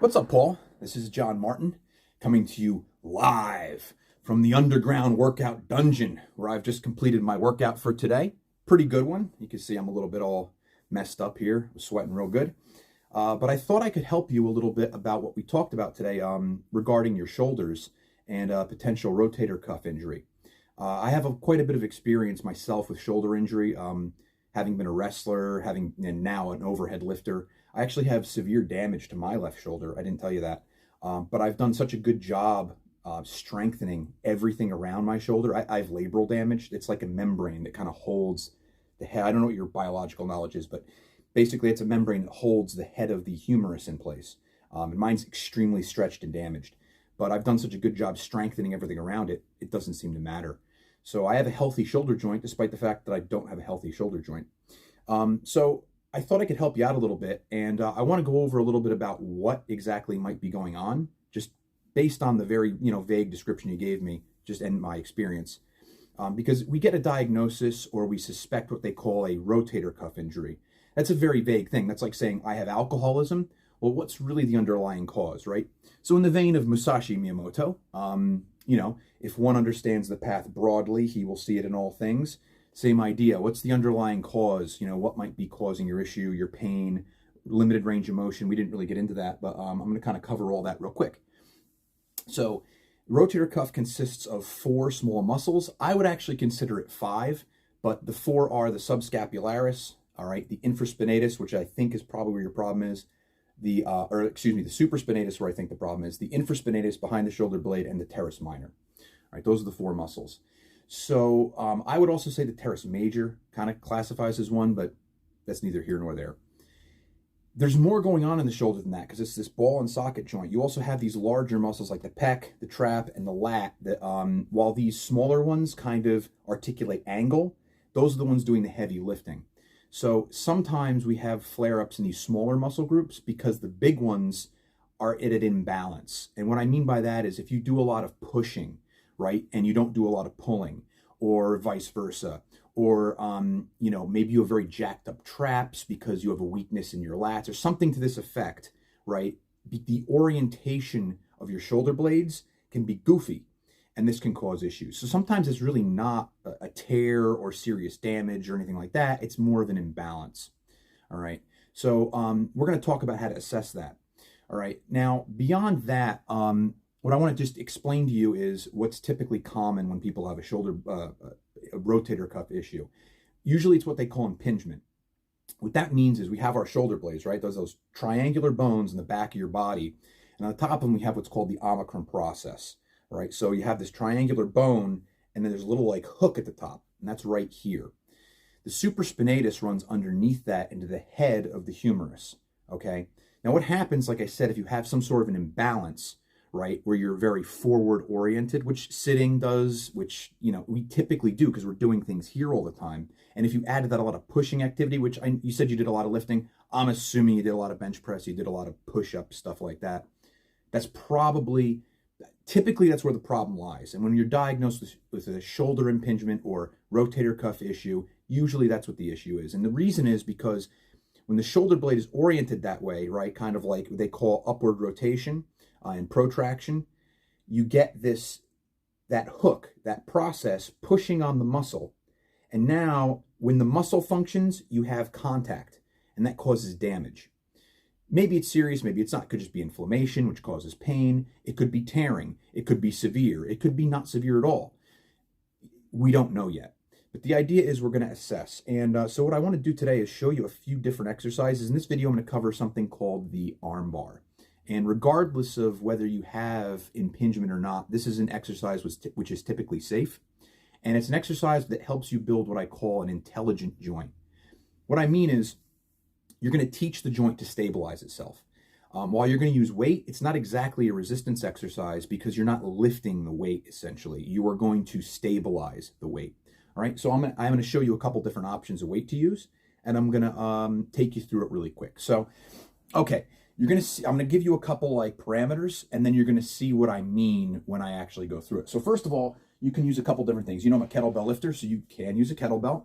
What's up, Paul? This is John Martin coming to you live from the underground workout dungeon where I've just completed my workout for today. Pretty good one. You can see I'm a little bit all messed up here, sweating real good. But I thought I could help you a little bit about what we talked about today regarding your shoulders and potential rotator cuff injury. I have quite a bit of experience myself with shoulder injury, having been a wrestler, and now an overhead lifter. I actually have severe damage to my left shoulder. I didn't tell you that. But I've done such a good job strengthening everything around my shoulder. I have labral damage. It's like a membrane that kind of holds the head. I don't know what your biological knowledge is, but basically it's a membrane that holds the head of the humerus in place. And mine's extremely stretched and damaged. But I've done such a good job strengthening everything around it, it doesn't seem to matter. So I have a healthy shoulder joint, despite the fact that I don't have a healthy shoulder joint. So I thought I could help you out a little bit, and I want to go over a little bit about what exactly might be going on, just based on the very vague description you gave me, just in my experience. Because we get a diagnosis or we suspect what they call a rotator cuff injury. That's a very vague thing. That's like saying I have alcoholism. Well, what's really the underlying cause, right? So in the vein of Musashi Miyamoto, if one understands the path broadly, he will see it in all things. Same idea. What's the underlying cause? What might be causing your issue, your pain, limited range of motion? We didn't really get into that, but I'm going to kind of cover all that real quick. So rotator cuff consists of 4 small muscles. I would actually consider it 5, but the 4 are the subscapularis, all right, the infraspinatus, which I think is probably where your problem is, the supraspinatus, where I think the problem is, the infraspinatus behind the shoulder blade, and the teres minor. All right, those are the 4 muscles. So I would also say the teres major kind of classifies as one, but that's neither here nor there. There's more going on in the shoulder than that because it's this ball and socket joint. You also have these larger muscles like the pec, the trap, and the lat that while these smaller ones kind of articulate angle, those are the ones doing the heavy lifting. So sometimes we have flare-ups in these smaller muscle groups because the big ones are at an imbalance. And what I mean by that is if you do a lot of pushing, right, and you don't do a lot of pulling, or vice versa, or maybe you have very jacked up traps because you have a weakness in your lats or something to this effect, right? The orientation of your shoulder blades can be goofy, and this can cause issues. So sometimes it's really not a tear or serious damage or anything like that. It's more of an imbalance. All right. So we're going to talk about how to assess that. All right. Now, beyond that, what I want to just explain to you is what's typically common when people have a shoulder, a rotator cuff issue. Usually it's what they call impingement. What that means is we have our shoulder blades, right? Those triangular bones in the back of your body. And on the top of them, we have what's called the omicron process, right? So you have this triangular bone, and then there's a little like hook at the top, and that's right here. The supraspinatus runs underneath that into the head of the humerus, okay? Now what happens, like I said, if you have some sort of an imbalance, right, where you're very forward oriented, which sitting does, which, we typically do because we're doing things here all the time. And if you add to that a lot of pushing activity, which you said you did a lot of lifting, I'm assuming you did a lot of bench press, you did a lot of push-ups, stuff like that. That's typically that's where the problem lies. And when you're diagnosed with a shoulder impingement or rotator cuff issue, usually that's what the issue is. And the reason is because when the shoulder blade is oriented that way, right, kind of like they call upward rotation, and protraction, you get that hook, that process pushing on the muscle. And now when the muscle functions, you have contact, and that causes damage. Maybe it's serious, maybe it's not. It could just be inflammation, which causes pain. It could be tearing. It could be severe. It could be not severe at all. We don't know yet. But the idea is we're going to assess. And so what I want to do today is show you a few different exercises. In this video, I'm going to cover something called the arm bar. And regardless of whether you have impingement or not, this is an exercise which is typically safe. And it's an exercise that helps you build what I call an intelligent joint. What I mean is you're going to teach the joint to stabilize itself. While you're going to use weight, it's not exactly a resistance exercise because you're not lifting the weight, essentially. You are going to stabilize the weight. All right, so I'm going to show you a couple different options of weight to use, and I'm going to take you through it really quick. So, okay. I'm going to give you a couple like parameters, and then you're going to see what I mean when I actually go through it. So first of all, you can use a couple different things. I'm a kettlebell lifter, so you can use a kettlebell,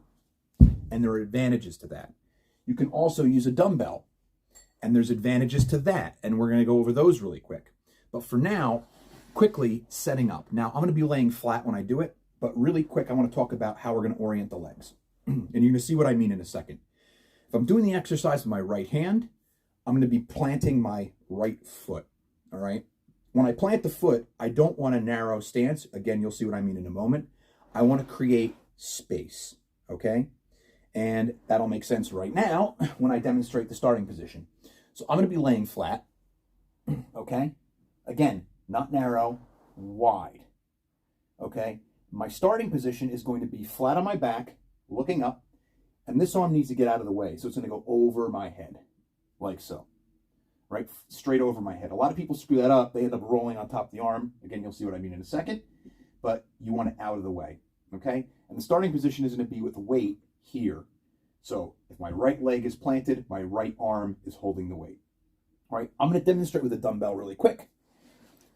and there are advantages to that. You can also use a dumbbell, And there's advantages to that, and we're going to go over those really quick. But for now, quickly setting up. Now, I'm going to be laying flat when I do it, but really quick, I want to talk about how we're going to orient the legs. And you're going to see what I mean in a second. If I'm doing the exercise with my right hand, I'm going to be planting my right foot, all right? When I plant the foot, I don't want a narrow stance. Again, you'll see what I mean in a moment. I want to create space, okay? And that'll make sense right now when I demonstrate the starting position. So I'm going to be laying flat, okay? Again, not narrow, wide, okay? My starting position is going to be flat on my back, looking up, and this arm needs to get out of the way. So it's going to go over my head, like so, right? Straight over my head. A lot of people screw that up. They end up rolling on top of the arm. Again, you'll see what I mean in a second, but you want it out of the way, okay? And the starting position is going to be with weight here. So if my right leg is planted, my right arm is holding the weight. All right, I'm going to demonstrate with a dumbbell really quick.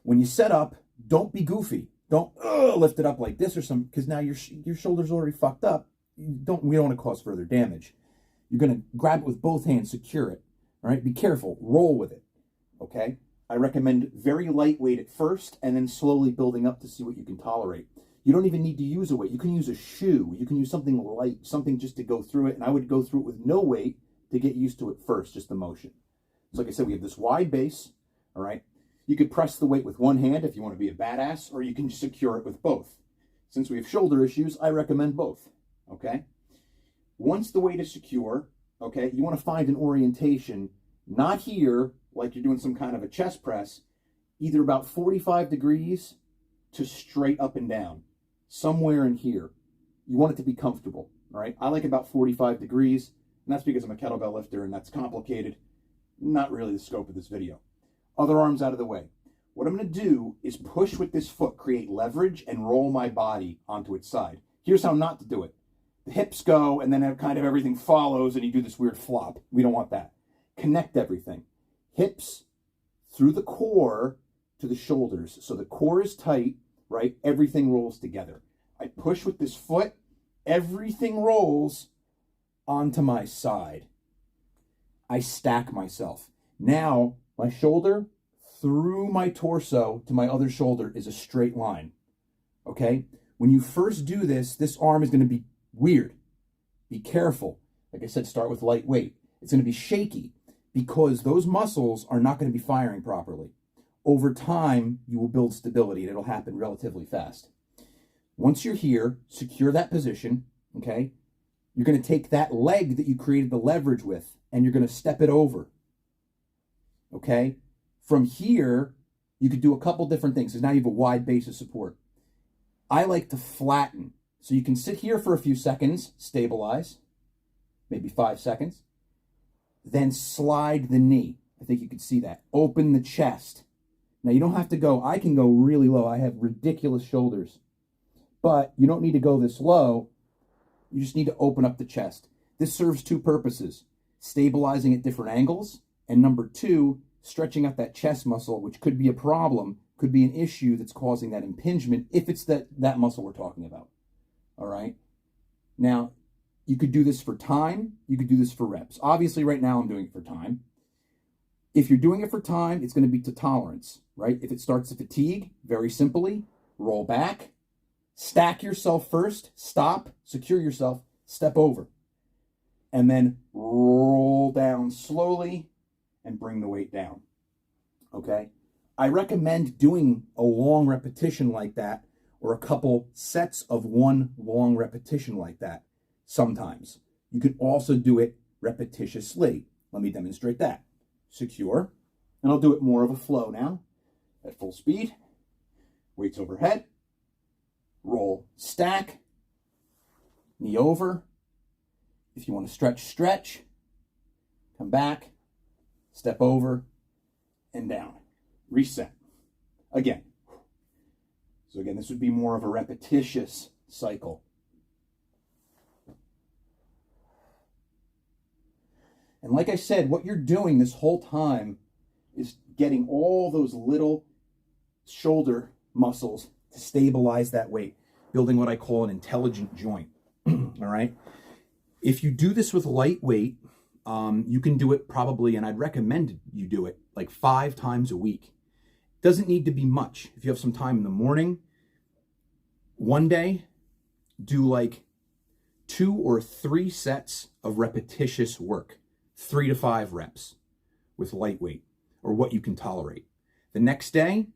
When you set up, don't be goofy. Don't lift it up like this or something, because now your shoulder's already fucked up. We don't want to cause further damage. You're going to grab it with both hands, secure it. All right, be careful. Roll with it. Okay? I recommend very lightweight at first, and then slowly building up to see what you can tolerate. You don't even need to use a weight. You can use a shoe. You can use something light, something just to go through it. And I would go through it with no weight to get used to it first, just the motion. So like I said, we have this wide base, all right? You could press the weight with one hand if you want to be a badass, or you can secure it with both. Since we have shoulder issues, I recommend both, okay? Once the weight is secure, okay, you want to find an orientation, not here, like you're doing some kind of a chest press, either about 45 degrees to straight up and down. Somewhere in here. You want it to be comfortable, all right? I like about 45 degrees, and that's because I'm a kettlebell lifter, and that's complicated. Not really the scope of this video. Other arms out of the way. What I'm going to do is push with this foot, create leverage, and roll my body onto its side. Here's how not to do it. The hips go, and then kind of everything follows, and you do this weird flop. We don't want that. Connect everything. Hips through the core to the shoulders. So the core is tight, right? Everything rolls together. I push with this foot, everything rolls onto my side. I stack myself. Now, my shoulder through my torso to my other shoulder is a straight line, okay? When you first do this, this arm is going to be weird. Be careful. Like I said, start with light weight. It's going to be shaky because those muscles are not going to be firing properly. Over time, you will build stability, and it'll happen relatively fast. Once you're here, secure that position, okay? You're going to take that leg that you created the leverage with, and you're going to step it over, okay? From here, you could do a couple different things, because now you have a wide base of support. I like to flatten. So you can sit here for a few seconds, stabilize, maybe 5 seconds, then slide the knee. I think you can see that. Open the chest. Now, you don't have to go, I can go really low. I have ridiculous shoulders. But you don't need to go this low. You just need to open up the chest. This serves two purposes. Stabilizing at different angles. And number two, stretching out that chest muscle, which could be a problem, could be an issue that's causing that impingement if it's that muscle we're talking about. All right? Now, you could do this for time. You could do this for reps. Obviously, right now I'm doing it for time. If you're doing it for time, it's going to be to tolerance, right? If it starts to fatigue, very simply, roll back, stack yourself first, stop, secure yourself, step over, and then roll down slowly and bring the weight down, okay? I recommend doing a long repetition like that or a couple sets of one long repetition like that sometimes. You can also do it repetitiously. Let me demonstrate that. Secure, and I'll do it more of a flow now at full speed. Weights overhead, roll, stack, knee over. If you want to stretch, stretch, come back, step over, and down. Reset. Again. So again, this would be more of a repetitious cycle. And like I said, what you're doing this whole time is getting all those little shoulder muscles to stabilize that weight, building what I call an intelligent joint, all right? If you do this with light weight, you can do it probably, and I'd recommend you do it like 5 times a week. Doesn't need to be much. If you have some time in the morning, one day, do like 2 or 3 sets of repetitious work, 3 to 5 reps with light weight or what you can tolerate. The next day,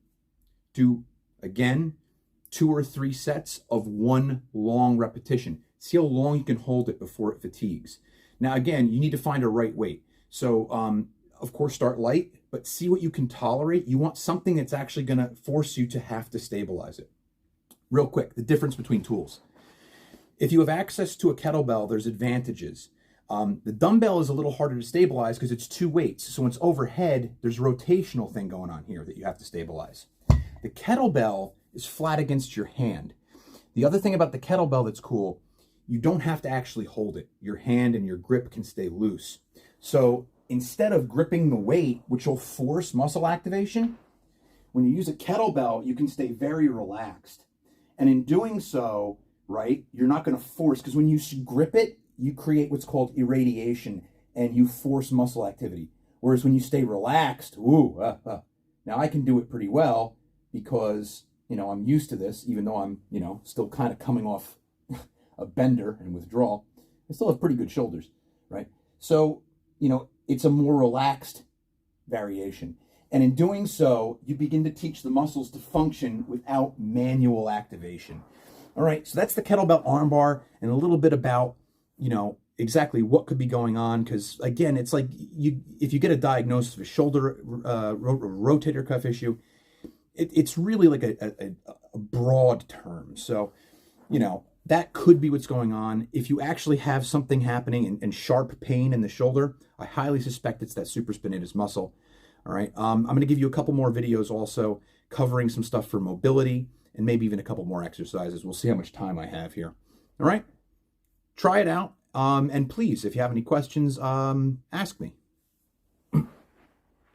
do again 2 or 3 sets of 1 long repetition. See how long you can hold it before it fatigues. Now, again, you need to find a right weight. So, of course, start light, but see what you can tolerate. You want something that's actually going to force you to have to stabilize it. Real quick, the difference between tools. If you have access to a kettlebell, there's advantages. The dumbbell is a little harder to stabilize because it's 2 weights. So when it's overhead, there's a rotational thing going on here that you have to stabilize. The kettlebell is flat against your hand. The other thing about the kettlebell that's cool, you don't have to actually hold it. Your hand and your grip can stay loose. So instead of gripping the weight, which will force muscle activation, when you use a kettlebell, you can stay very relaxed. And in doing so, right, you're not going to force, because when you grip it, you create what's called irradiation and you force muscle activity. Whereas when you stay relaxed, now I can do it pretty well because, I'm used to this, even though I'm, still kind of coming off a bender and withdrawal. I still have pretty good shoulders, right? So, it's a more relaxed variation. And in doing so, you begin to teach the muscles to function without manual activation. All right, so that's the kettlebell armbar and a little bit about, exactly what could be going on. Because again, it's like if you get a diagnosis of a shoulder rotator cuff issue, it's really like a broad term. So, that could be what's going on. If you actually have something happening and sharp pain in the shoulder, I highly suspect it's that supraspinatus muscle. All right, I'm going to give you a couple more videos also covering some stuff for mobility and maybe even a couple more exercises. We'll see how much time I have here. All right, try it out. And please, if you have any questions, ask me.